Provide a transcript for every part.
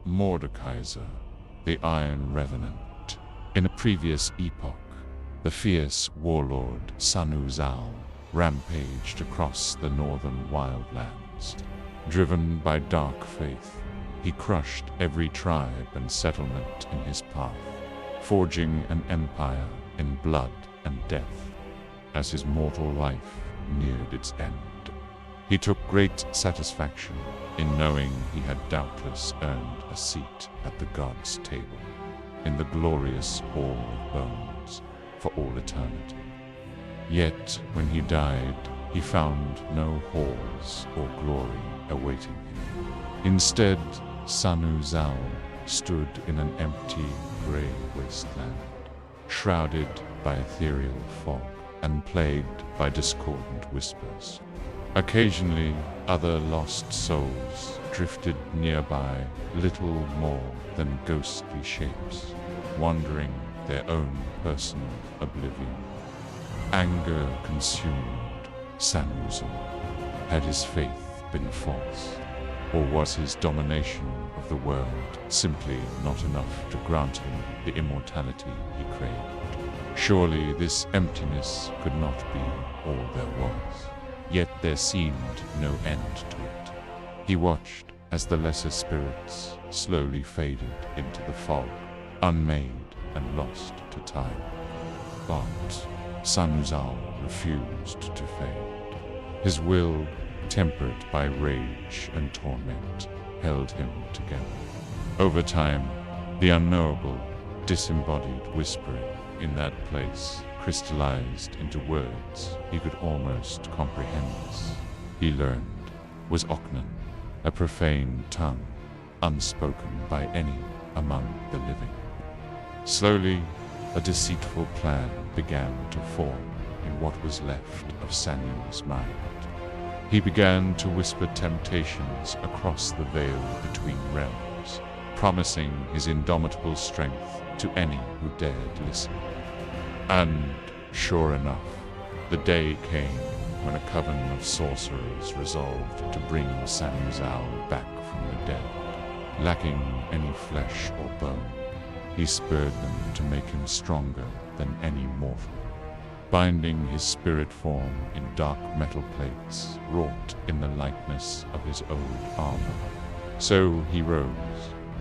Mordekaiser, the Iron Revenant. In a previous epoch, the fierce warlord Sanuzal rampaged across the northern wildlands. Driven by dark faith, he crushed every tribe and settlement in his path, forging an empire in blood and death. As his mortal life neared its end, he took great satisfaction in knowing he had doubtless earned a seat at the gods' table, in the glorious Hall of Bones for all eternity. Yet, when he died, he found no halls or glory awaiting him. Instead, Sanuzal stood in an empty, grey wasteland, shrouded by ethereal fog and plagued by discordant whispers. Occasionally, other lost souls drifted nearby, little more than ghostly shapes, wandering their own personal oblivion. Anger consumed Sanuzal. Had his faith been false? Or was his domination of the world simply not enough to grant him the immortality he craved? Surely this emptiness could not be all there was. Yet there seemed no end to it. He watched as the lesser spirits slowly faded into the fog, unmade and lost to time. But Sanuzal refused to fade. His will, tempered by rage and torment, held him together. Over time, the unknowable, disembodied whispering in that place crystallized into words he could almost comprehend. He learned was Oknan, a profane tongue, unspoken by any among the living. Slowly, a deceitful plan began to form in what was left of Sanu's mind. He began to whisper temptations across the veil between realms, promising his indomitable strength to any who dared listen. And, sure enough, the day came when a coven of sorcerers resolved to bring Sanuzal back from the dead. Lacking any flesh or bone, he spurred them to make him stronger than any mortal, binding his spirit form in dark metal plates wrought in the likeness of his old armor. So he rose,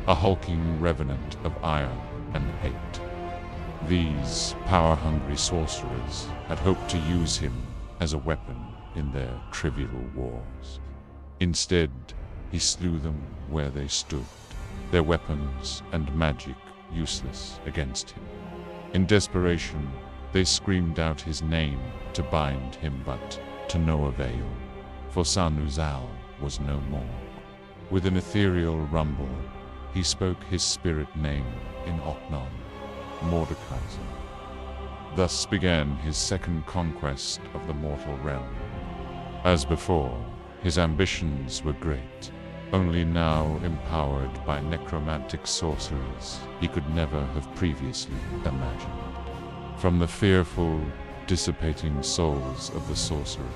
a hulking revenant of ire and hate. These power-hungry sorcerers had hoped to use him as a weapon in their trivial wars. Instead, he slew them where they stood, their weapons and magic useless against him. In desperation, they screamed out his name to bind him, but to no avail, for Sanuzal was no more. With an ethereal rumble, he spoke his spirit name in Oknan, Mordekaiser. Thus began his second conquest of the mortal realm. As before, his ambitions were great, only now empowered by necromantic sorceries he could never have previously imagined. From the fearful, dissipating souls of the sorcerers,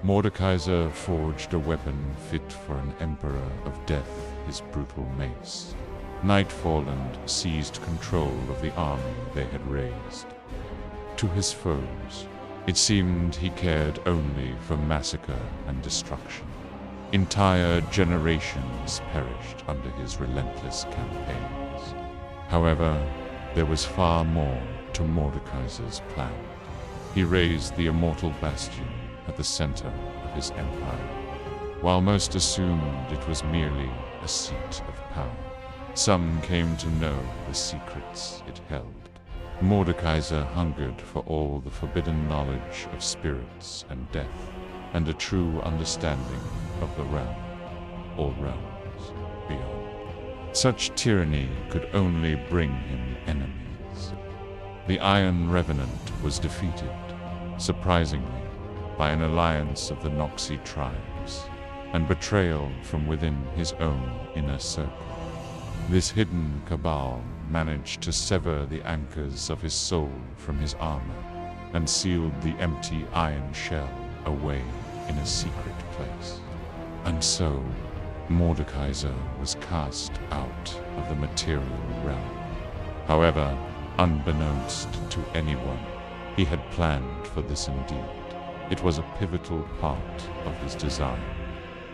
Mordekaiser forged a weapon fit for an emperor of death, his brutal mace. Nightfall and seized control of the army they had raised. To his foes, it seemed he cared only for massacre and destruction. Entire generations perished under his relentless campaigns. However, there was far more to Mordekaiser's plan. He raised the immortal bastion at the center of his empire. While most assumed it was merely a seat of power, some came to know the secrets it held. Mordekaiser hungered for all the forbidden knowledge of spirits and death, and a true understanding of the realm, or realms beyond. Such tyranny could only bring him enemies. The Iron Revenant was defeated, surprisingly, by an alliance of the Noxus tribes, and betrayal from within his own inner circle. This hidden cabal managed to sever the anchors of his soul from his armor, and sealed the empty iron shell away in a secret place. And so, Mordekaiser was cast out of the material realm. However, unbeknownst to anyone, he had planned for this indeed. It was a pivotal part of his design.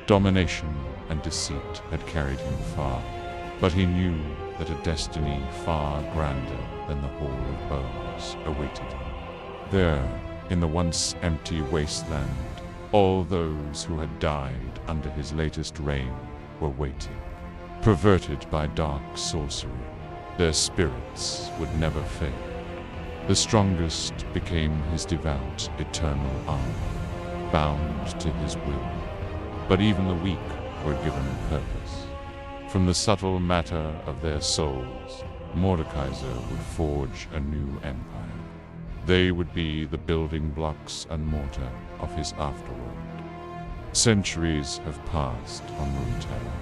Domination and deceit had carried him far, but he knew that a destiny far grander than the Hall of Bones awaited him. There, in the once empty wasteland, all those who had died under his latest reign were waiting. Perverted by dark sorcery, their spirits would never fade. The strongest became his devout, eternal army, bound to his will. But even the weak were given purpose. From the subtle matter of their souls, Mordekaiser would forge a new empire. They would be the building blocks and mortar of his afterworld. Centuries have passed on Runeterra,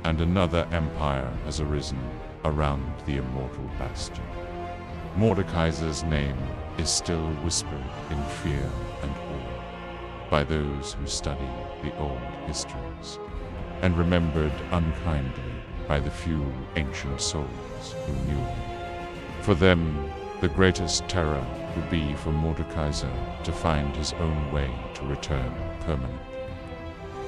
and another empire has arisen around the immortal bastion. Mordekaiser's name is still whispered in fear and awe by those who study the old histories, and remembered unkindly by the few ancient souls who knew him. For them, the greatest terror would be for Mordekaiser to find his own way to return permanently.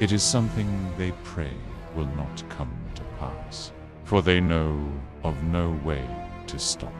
It is something they pray will not come to pass, for they know of no way to stop.